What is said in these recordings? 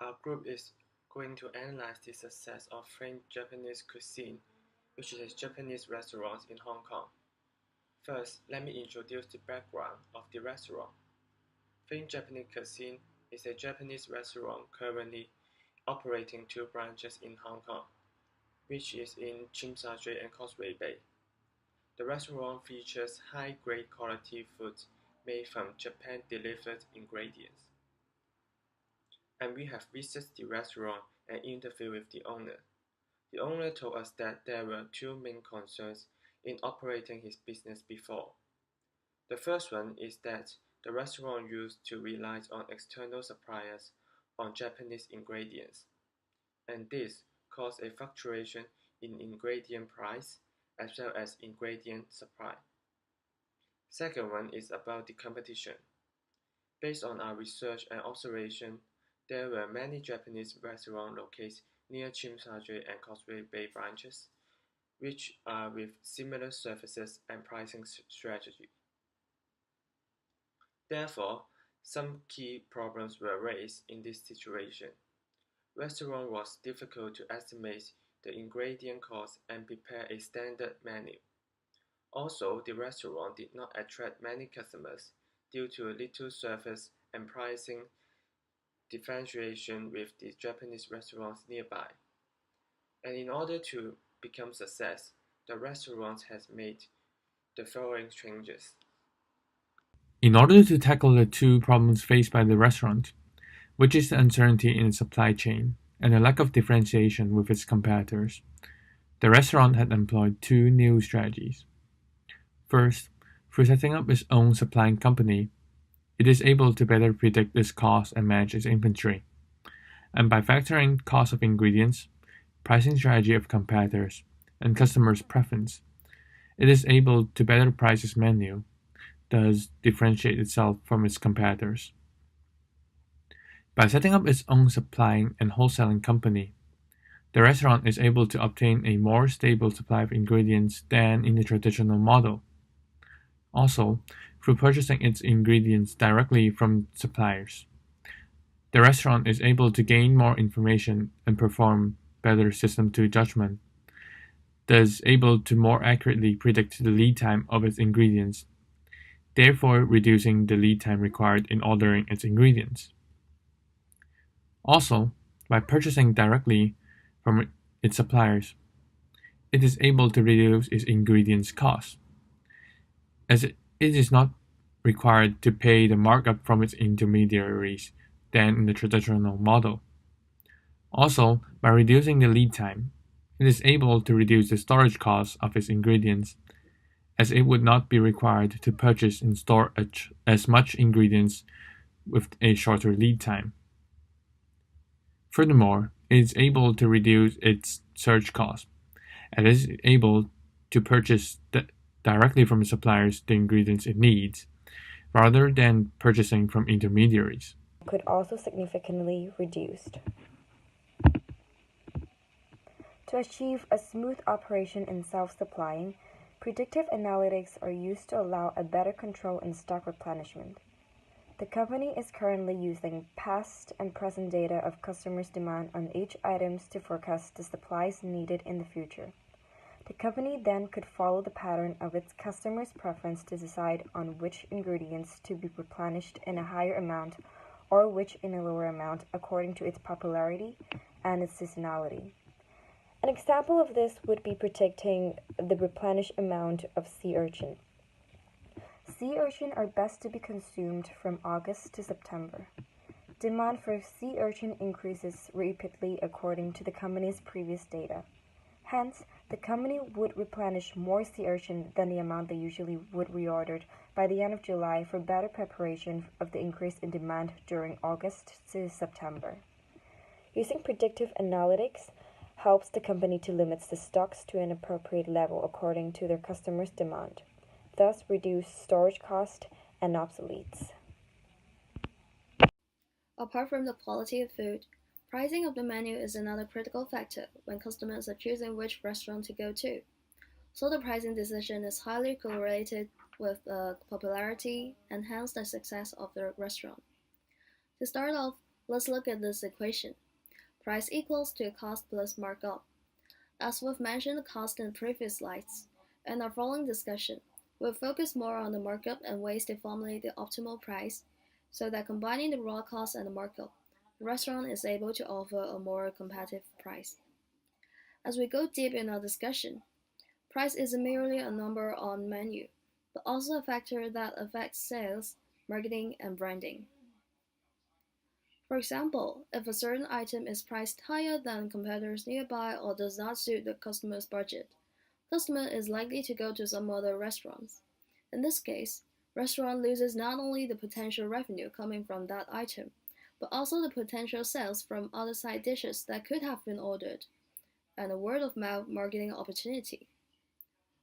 Our group is going to analyze the success of French Japanese cuisine, which is Japanese restaurants in Hong Kong. First, let me introduce the background of the restaurant. French Japanese Cuisine is a Japanese restaurant currently operating two branches in Hong Kong, which is in Tsim Sha Tsui and Causeway Bay. The restaurant features high-grade quality food made from Japan-delivered ingredients. And we have visited the restaurant and interviewed with the owner. The owner told us that there were two main concerns in operating his business before. The first one is that the restaurant used to rely on external suppliers on Japanese ingredients, and this caused a fluctuation in ingredient price as well as ingredient supply. Second one is about the competition. Based on our research and observation, there were many Japanese restaurants located near Tsim Sha Tsui and Causeway Bay branches, which are with similar services and pricing strategy. Therefore, some key problems were raised in this situation. Restaurant was difficult to estimate the ingredient cost and prepare a standard menu. Also, the restaurant did not attract many customers due to little service and pricing differentiation with the Japanese restaurants nearby. And in order to become success, the restaurant has made the following changes. In order to tackle the two problems faced by the restaurant, which is the uncertainty in its supply chain and the lack of differentiation with its competitors, the restaurant had employed two new strategies. First, through setting up its own supplying company, it is able to better predict its costs and manage its inventory. And by factoring cost of ingredients, pricing strategy of competitors, and customers' preference, it is able to better price its menu, thus differentiate itself from its competitors. By setting up its own supplying and wholesaling company, the restaurant is able to obtain a more stable supply of ingredients than in the traditional model. Also, through purchasing its ingredients directly from suppliers, the restaurant is able to gain more information and perform better system to judgment, thus able to more accurately predict the lead time of its ingredients, therefore reducing the lead time required in ordering its ingredients. Also, by purchasing directly from its suppliers, it is able to reduce its ingredients cost, as it is not required to pay the markup from its intermediaries than in the traditional model. Also, by reducing the lead time, it is able to reduce the storage costs of its ingredients, as it would not be required to purchase and store as much ingredients with a shorter lead time. Furthermore, it is able to reduce its surge cost, and is able to purchase directly from suppliers the ingredients it needs, rather than purchasing from intermediaries. Could also significantly reduced. To achieve a smooth operation in self-supplying, predictive analytics are used to allow a better control in stock replenishment. The company is currently using past and present data of customers' demand on each items to forecast the supplies needed in the future. The company then could follow the pattern of its customers' preference to decide on which ingredients to be replenished in a higher amount or which in a lower amount according to its popularity and its seasonality. An example of this would be predicting the replenished amount of sea urchin. Sea urchin are best to be consumed from August to September. Demand for sea urchin increases rapidly according to the company's previous data. Hence, the company would replenish more sea urchin than the amount they usually would reordered by the end of July for better preparation of the increase in demand during August to September. Using predictive analytics helps the company to limit the stocks to an appropriate level according to their customers' demand, thus reduce storage cost and obsoletes. Apart from the quality of food, pricing of the menu is another critical factor when customers are choosing which restaurant to go to. So the pricing decision is highly correlated with the popularity and hence the success of the restaurant. To start off, Let's look at this equation. Price equals to cost plus markup. As we've mentioned cost in previous slides, in our following discussion, we'll focus more on the markup and ways to formulate the optimal price so that combining the raw cost and the markup, the restaurant is able to offer a more competitive price. As we go deep in our discussion, price isn't merely a number on menu, but also a factor that affects sales, marketing, and branding. For example, if a certain item is priced higher than competitors nearby or does not suit the customer's budget, customer is likely to go to some other restaurants. In this case, restaurant loses not only the potential revenue coming from that item, but also the potential sales from other side dishes that could have been ordered, and a word of mouth marketing opportunity.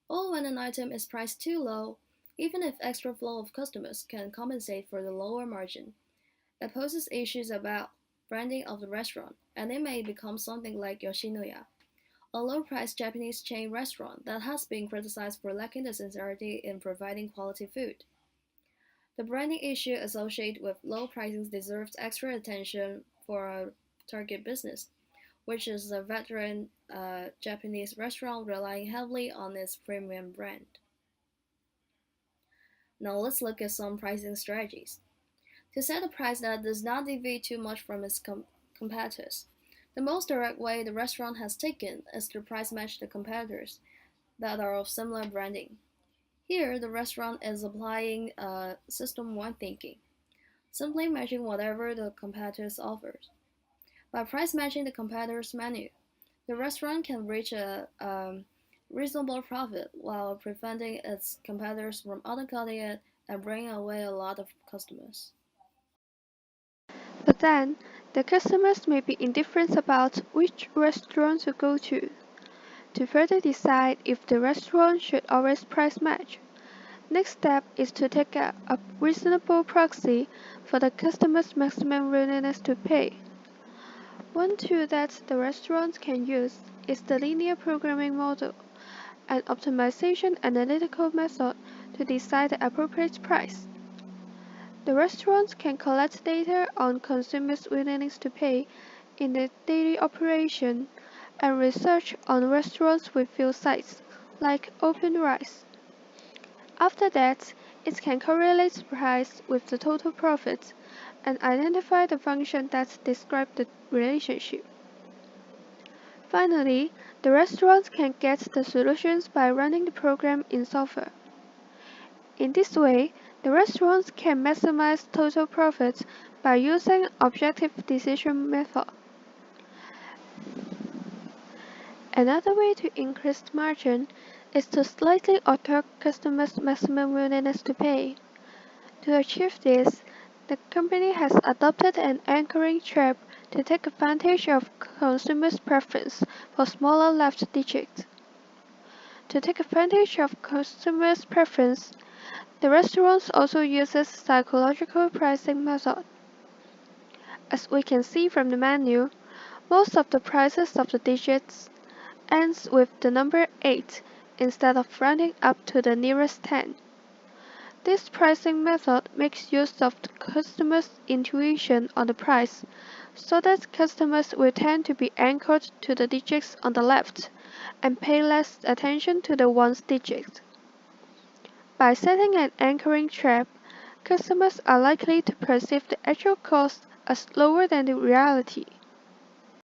Or when an item is priced too low, even if extra flow of customers can compensate for the lower margin, it poses issues about branding of the restaurant, and it may become something like Yoshinoya, a low-priced Japanese chain restaurant that has been criticized for lacking the sincerity in providing quality food. The branding issue associated with low pricing deserves extra attention for a target business, which is a veteran Japanese restaurant relying heavily on its premium brand. Now let's look at some pricing strategies. To set a price that does not deviate too much from its competitors, the most direct way the restaurant has taken is to price match the competitors that are of similar branding. Here, the restaurant is applying system-wide thinking, simply matching whatever the competitors offers. By price matching the competitor's menu, the restaurant can reach a reasonable profit while preventing its competitors from undercutting it and bringing away a lot of customers. But then, the customers may be indifferent about which restaurant to go to. To further decide if the restaurant should always price match, next step is to take a reasonable proxy for the customer's maximum willingness to pay. One tool that the restaurant can use is the linear programming model, an optimization analytical method to decide the appropriate price. The restaurant can collect data on consumers' willingness to pay in the daily operation and research on restaurants with few sites, like OpenRice. After that, it can correlate price with the total profit and identify the function that describe the relationship. Finally, the restaurant can get the solutions by running the program in software. In this way, the restaurants can maximize total profits by using objective decision method. Another way to increase margin is to slightly alter customers' maximum willingness to pay. To achieve this, the company has adopted an anchoring trap to take advantage of consumers' preference for smaller left digits. To take advantage of customers' preference, the restaurant also uses psychological pricing method. As we can see from the menu, most of the prices of the digits ends with the number 8 instead of rounding up to the nearest 10. This pricing method makes use of the customer's intuition on the price, so that customers will tend to be anchored to the digits on the left and pay less attention to the ones digit. By setting an anchoring trap, customers are likely to perceive the actual cost as lower than the reality,